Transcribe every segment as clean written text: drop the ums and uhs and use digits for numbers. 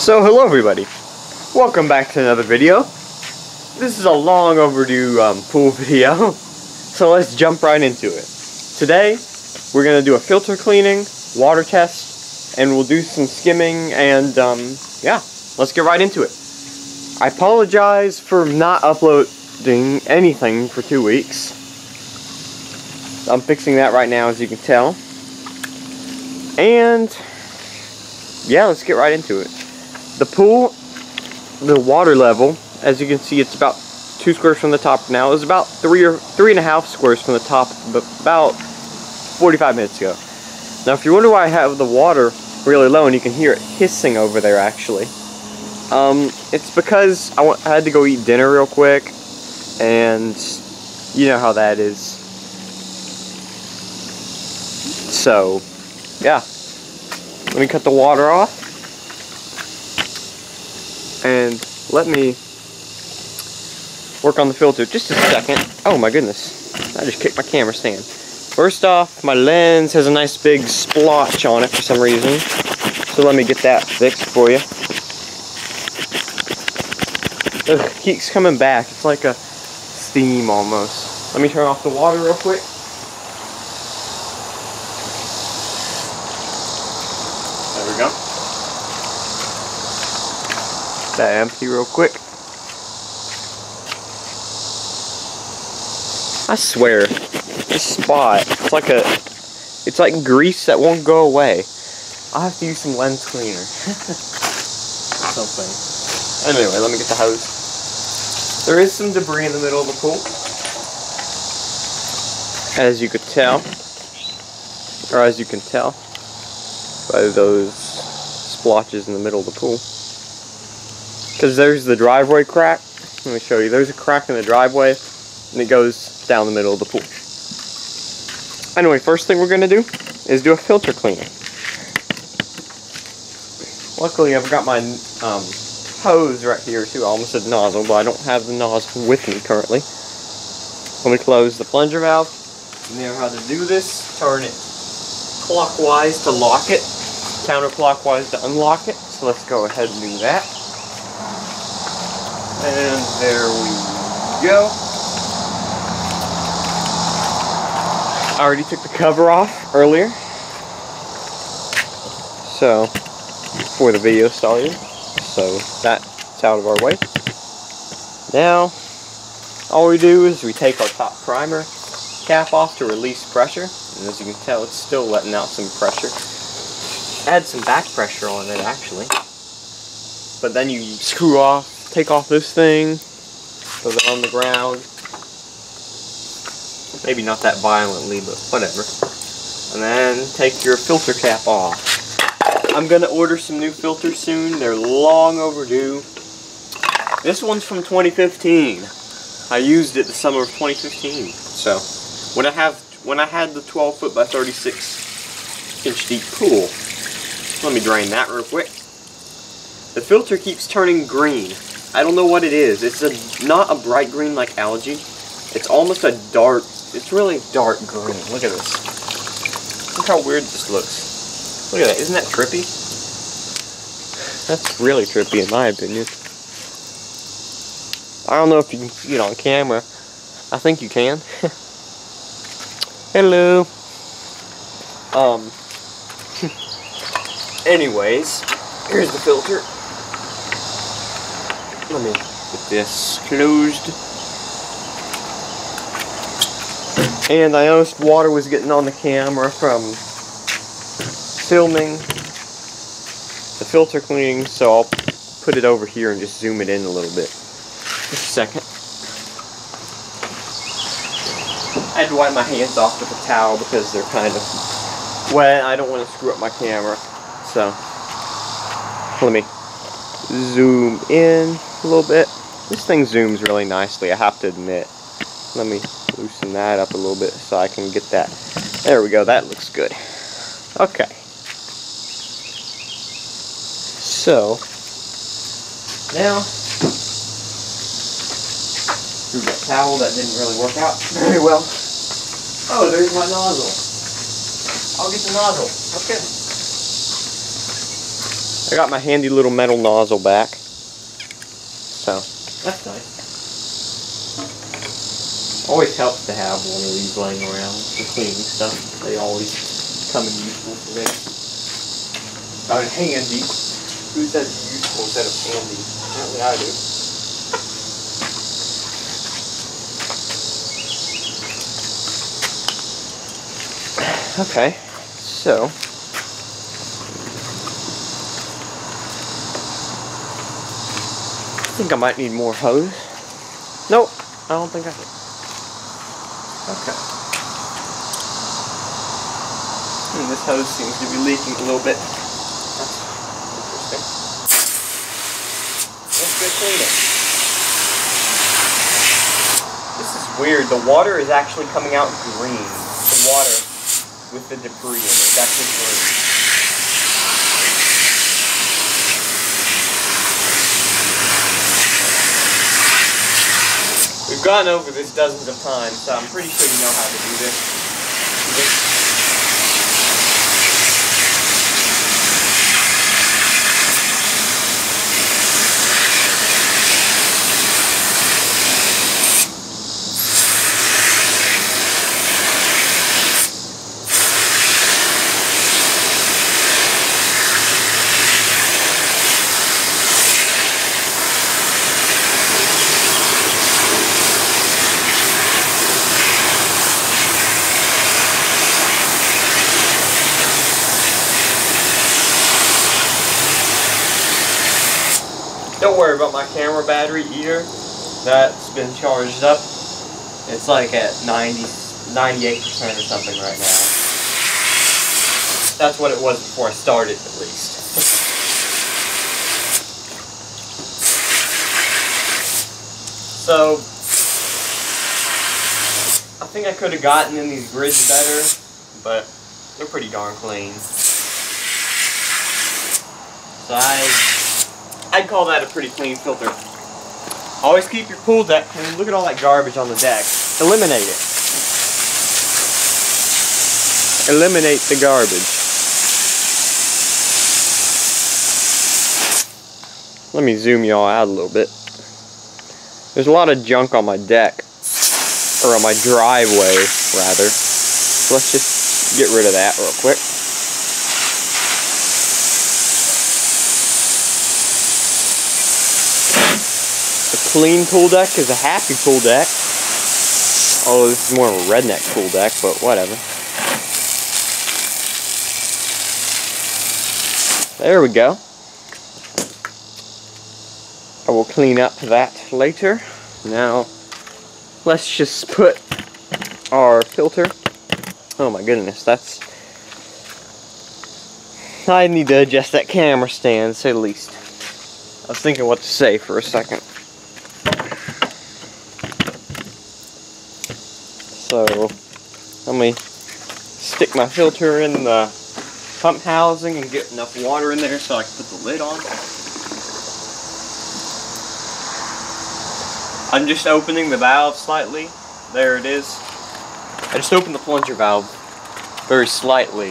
So hello everybody, welcome back to another video. This is a long overdue pool video, so let's jump right into it. Today we're going to do a filter cleaning, water test, and we'll do some skimming, and yeah, let's get right into it. I apologize for not uploading anything for 2 weeks. I'm fixing that right now, as you can tell. And yeah, let's get right into it. The pool, the water level, as you can see, it's about 2 squares from the top now. It was about 3.5 squares from the top about 45 minutes ago. Now, if you wonder why I have the water really low, and you can hear it hissing over there actually, it's because I had to go eat dinner real quick, and you know how that is. So, yeah. Let me cut the water off. And let me work on the filter just a second. Oh my goodness, I just kicked my camera stand. First off, my lens has a nice big splotch on it for some reason, so let me get that fixed for you. Ugh, it keeps coming back. It's like a steam almost. Let me turn off the water real quick. There we go. That empty real quick. I swear, this spot, it's like grease that won't go away. I'll have to use some lens cleaner. Something. Anyway, let me get the hose. There is some debris in the middle of the pool, as you could tell, or as you can tell by those splotches in the middle of the pool. Because there's the driveway crack. Let me show you. There's a crack in the driveway, and it goes down the middle of the pool. Anyway, first thing we're going to do is do a filter cleaning. Luckily, I've got my hose right here too. I almost said nozzle, but I don't have the nozzle with me currently. Let me close the plunger valve. You know how to do this. Turn it clockwise to lock it, counterclockwise to unlock it. So let's go ahead and do that. And there we go. I already took the cover off earlier, so before the video started, so that's out of our way. Now, all we do is we take our top primer cap off to release pressure, and as you can tell, it's still letting out some pressure. Add some back pressure on it actually, but then you screw off. Take off this thing, put it on the ground. Maybe not that violently, but whatever. And then take your filter cap off. I'm gonna order some new filters soon. They're long overdue. This one's from 2015. I used it the summer of 2015. So when I had the 12 foot by 36 inch deep pool, let me drain that real quick. The filter keeps turning green. I don't know what it is. It's not a bright green like algae. It's almost a dark, it's really dark green. Look at this. Look how weird this looks. Look at that. Isn't that trippy? That's really trippy in my opinion. I don't know if you can see it on camera. I think you can. Hello. Anyways, here's the filter. Let me get this closed. And I noticed water was getting on the camera from filming the filter cleaning, so I'll put it over here and just zoom it in a little bit. Just a second. I had to wipe my hands off with a towel because they're kind of wet. I don't want to screw up my camera, so let me zoom in a little bit. This thing zooms really nicely, I have to admit. Let me loosen that up a little bit so I can get that. There we go, that looks good. Okay. So, now, through that towel, that didn't really work out very well. Oh, there's my nozzle. I'll get the nozzle. Okay. I got my handy little metal nozzle back. So, that's nice. Always helps to have one of these laying around for cleaning stuff. They always come in useful for me. Handy. Who says useful instead of handy? Apparently I do. Okay, so I think I might need more hose. Nope, I don't think I do. Okay. This hose seems to be leaking a little bit. That's interesting. Let's go clean it. This is weird. The water is actually coming out green. The water with the debris in it. It's actually green. We've gone over this dozens of times, so I'm pretty sure you know how to do this. Don't worry about my camera battery either. That's been charged up. It's like at 98% or something right now. That's what it was before I started, at least. So, I think I could have gotten in these grids better, but they're pretty darn clean. So I'd call that a pretty clean filter. Always keep your pool deck clean. Look at all that garbage on the deck. Eliminate it. Eliminate the garbage. Let me zoom y'all out a little bit. There's a lot of junk on my deck. Or on my driveway, rather. So let's just get rid of that real quick. Clean pool deck is a happy pool deck. Oh, this is more of a redneck pool deck, but whatever. There we go. I will clean up that later. Now, let's just put our filter. Oh my goodness, that's... I need to adjust that camera stand, to say the least. I was thinking what to say for a second. So, let me stick my filter in the pump housing and get enough water in there so I can put the lid on. I'm just opening the valve slightly. There it is. I just opened the plunger valve very slightly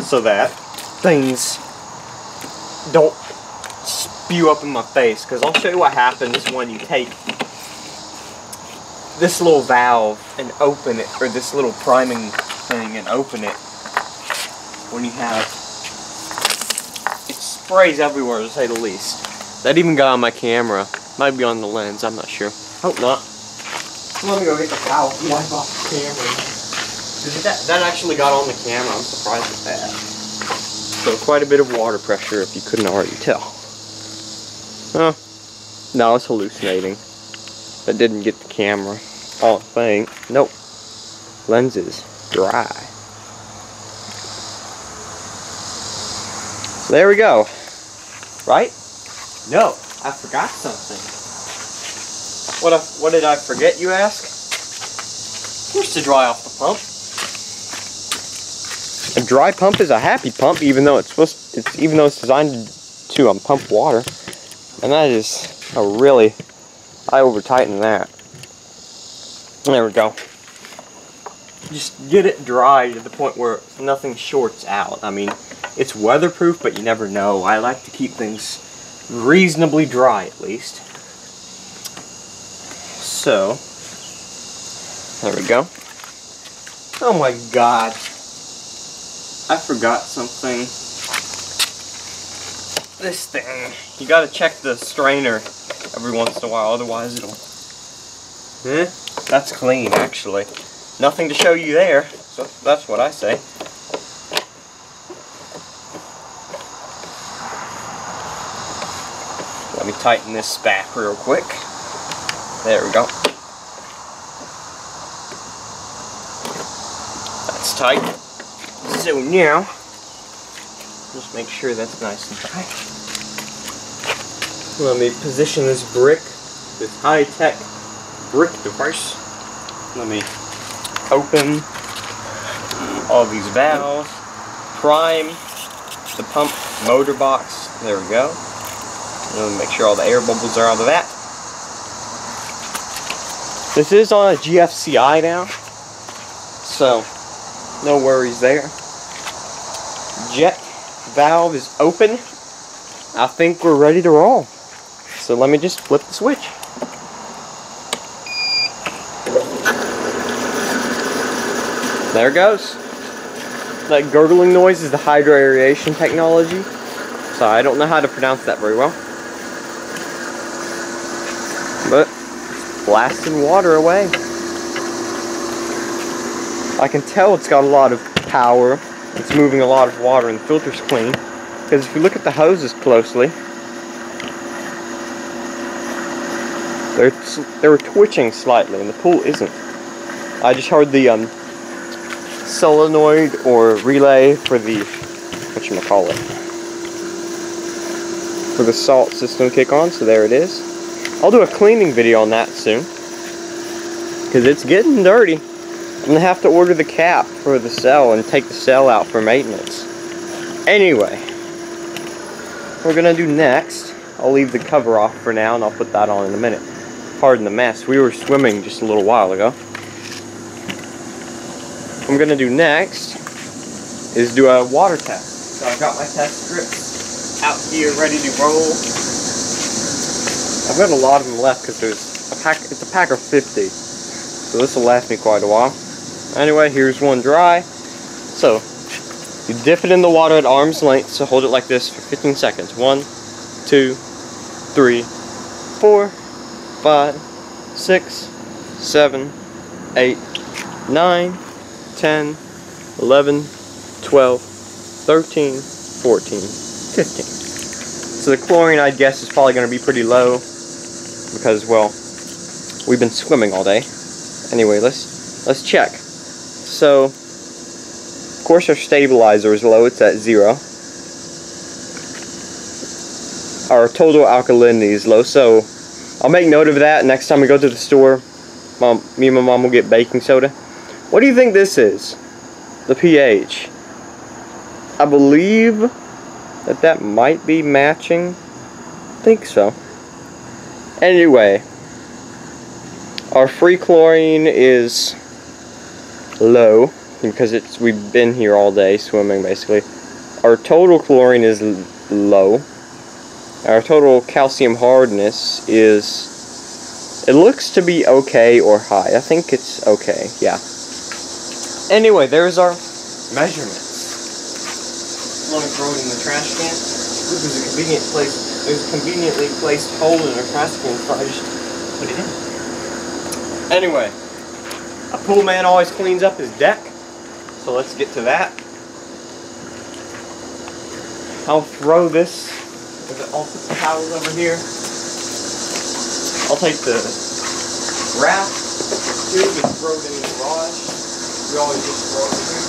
so that things don't spew up in my face. Because I'll show you what happens when you take this little valve and open it, or this little priming thing and open it. When you have, it sprays everywhere, to say the least. That even got on my camera. Might be on the lens, I'm not sure. Hope not. Let me go get the valve and wipe off the camera. That actually got on the camera. I'm surprised at that. So quite a bit of water pressure, if you couldn't already tell. Oh, no, it's hallucinating. That didn't get the camera. Oh, thing. Nope. Lens is dry. So there we go. Right? No, I forgot something. What did I forget, you ask? Of course, to dry off the pump. A dry pump is a happy pump, even though it's designed to pump water. And that is a really, I over tightened that. There we go. Just get it dry to the point where nothing shorts out. I mean, It's weatherproof, but you never know. I like to keep things reasonably dry, at least. So, there we go. Oh my god. I forgot something. This thing. You gotta check the strainer every once in a while, otherwise it'll... That's clean, actually. Nothing to show you there, so that's what I say. Let me tighten this back real quick. There we go. That's tight. So now, just make sure that's nice and dry. Let me position this brick, this high-tech brick device. Let me open all these valves, prime the pump motor box. There we go. Let me make sure all the air bubbles are out of that. This is on a GFCI now, so no worries there. Jet valve is open. I think we're ready to roll. So let me just flip the switch. There it goes. That gurgling noise is the hydro aeration technology. So I don't know how to pronounce that very well. But it's blasting water away. I can tell it's got a lot of power. It's moving a lot of water and the filter's clean. Because if you look at the hoses closely, they're twitching slightly and the pool isn't. I just heard the solenoid or relay for the, whatchamacallit, for the salt system kick on, so there it is. I'll do a cleaning video on that soon, because it's getting dirty. I'm going to have to order the cap for the cell and take the cell out for maintenance. Anyway, what we're going to do next, I'll leave the cover off for now and I'll put that on in a minute. Pardon the mess, we were swimming just a little while ago. What I'm going to do next is do a water test. So I've got my test strips out here ready to roll. I've got a lot of them left because there's a pack. It's a pack of 50, so this will last me quite a while. Anyway, here's one dry. So you dip it in the water at arm's length. So hold it like this for 15 seconds. 1, 2, 3, 4, 5, 6, 7, 8, 9, 10, 11, 12, 13, 14, 15. So the chlorine, I guess, is probably going to be pretty low because, well, we've been swimming all day. Anyway, let's check. So, of course, our stabilizer is low. It's at 0. Our total alkalinity is low, so I'll make note of that. Next time we go to the store, me and my mom will get baking soda. What do you think this is? The pH. I believe that might be matching. I think so. Anyway, our free chlorine is low because we've been here all day swimming basically. Our total chlorine is low. Our total calcium hardness is, it looks to be okay or high. I think it's okay, yeah. Anyway, there's our measurements. Let me throw it in the trash can. This is a convenient place. There's a conveniently placed hole in our trash can, so I just put it in. Anyway, a pool man always cleans up his deck, so let's get to that. I'll throw this. I'll put the towels over here. I'll take the wrap tube and throw it in the garage. We always just throw it in here.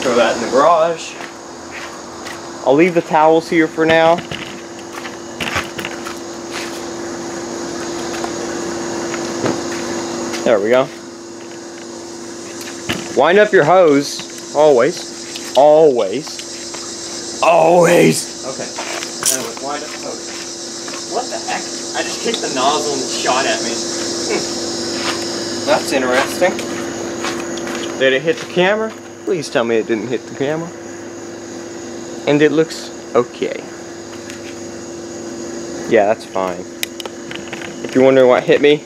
Throw that in the garage. I'll leave the towels here for now. There we go. Wind up your hose, always. Always. Always! Okay. Anyway, wind up the hose. What the heck? I just kicked the nozzle and it shot at me. That's interesting. Did it hit the camera? Please tell me it didn't hit the camera. And it looks okay. Yeah, that's fine. If you're wondering what hit me,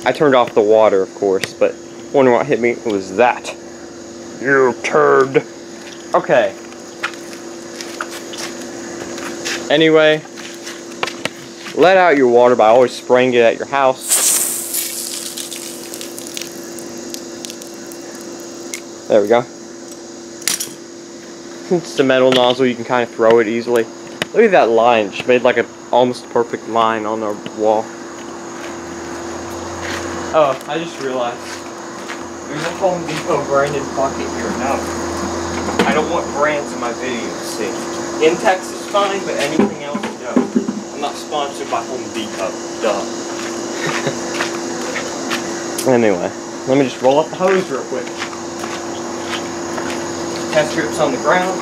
I turned off the water, of course, but wondering what hit me was that. You turd. Okay. Anyway, let out your water by always spraying it at your house. There we go. It's the metal nozzle, you can kind of throw it easily. Look at that line, she made like a almost perfect line on the wall. Oh, I just realized there's a Home Depot branded bucket here. No, I don't want brands in my videos. See, Intex is fine, but anything else, no. I'm not sponsored by Home Depot. Duh. Anyway, let me just roll up the hose real quick. Test strips on the ground.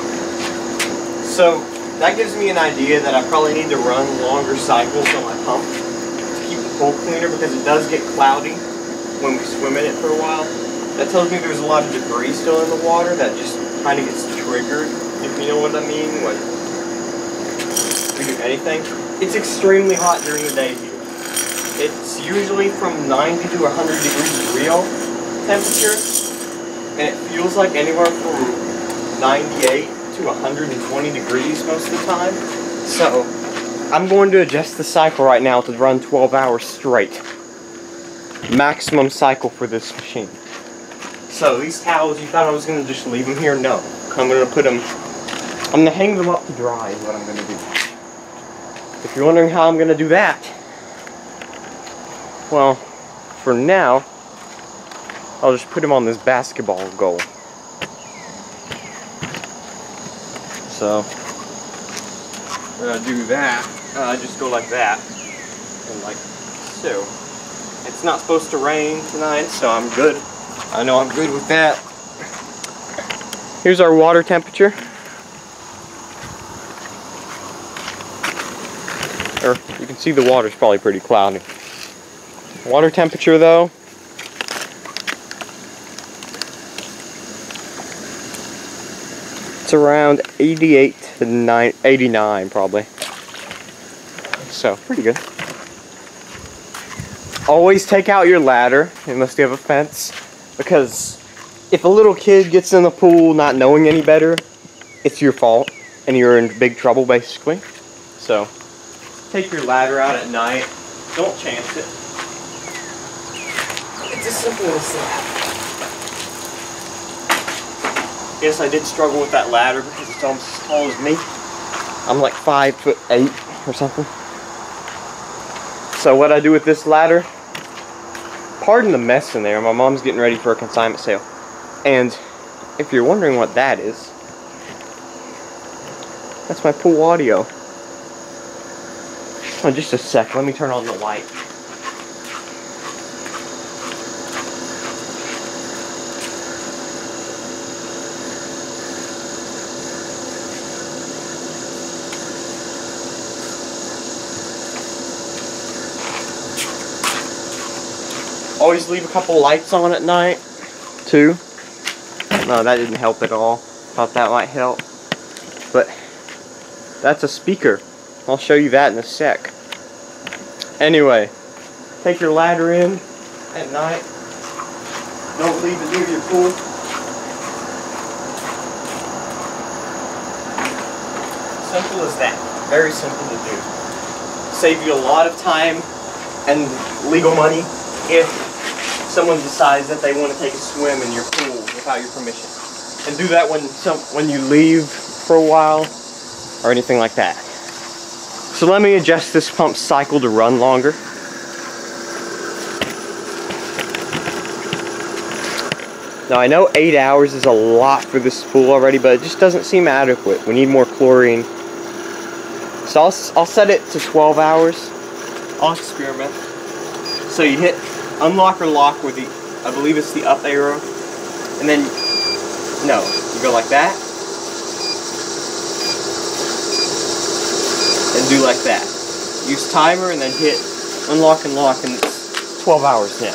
So that gives me an idea that I probably need to run longer cycles on my pump to keep the pool cleaner, because it does get cloudy when we swim in it for a while. That tells me there's a lot of debris still in the water that just kind of gets triggered, if you know what I mean, when we do anything. It's extremely hot during the day here. It's usually from 90 to 100 degrees real temperature, and it feels like anywhere from 98 to 120 degrees most of the time. So I'm going to adjust the cycle right now to run 12 hours straight. Maximum cycle for this machine. So these towels, you thought I was going to just leave them here? No. I'm going to put them, I'm going to hang them up to dry is what I'm going to do. If you're wondering how I'm going to do that, well, for now, I'll just put them on this basketball goal. So, do that. Just go like that, and like so. It's not supposed to rain tonight, so I'm good. I know I'm good with that. Here's our water temperature. Or you can see the water's probably pretty cloudy. Water temperature though, it's around 88 to 89 probably. So pretty good. Always take out your ladder unless you have a fence, because if a little kid gets in the pool not knowing any better, it's your fault and you're in big trouble basically. So take your ladder out at night. Don't chance it. It's as simple as that. Yes, I did struggle with that ladder because it's almost as tall as me. I'm like 5'8" or something. So what I do with this ladder, pardon the mess in there, my mom's getting ready for a consignment sale. And if you're wondering what that is, that's my pool audio. Oh, just a sec, let me turn on the light. Always leave a couple lights on at night, too. No, that didn't help at all. Thought that might help. But that's a speaker. I'll show you that in a sec. Anyway, take your ladder in at night. Don't leave it near your pool. Simple as that. Very simple to do. Save you a lot of time and legal money if someone decides that they want to take a swim in your pool without your permission. And do that when you leave for a while or anything like that. So let me adjust this pump cycle to run longer. Now I know 8 hours is a lot for this pool already, but it just doesn't seem adequate. We need more chlorine. So I'll set it to 12 hours. I'll experiment. So you hit unlock or lock with the, I believe it's the up arrow, and then, no, you go like that, and do like that. Use timer and then hit unlock and lock, and it's 12 hours now.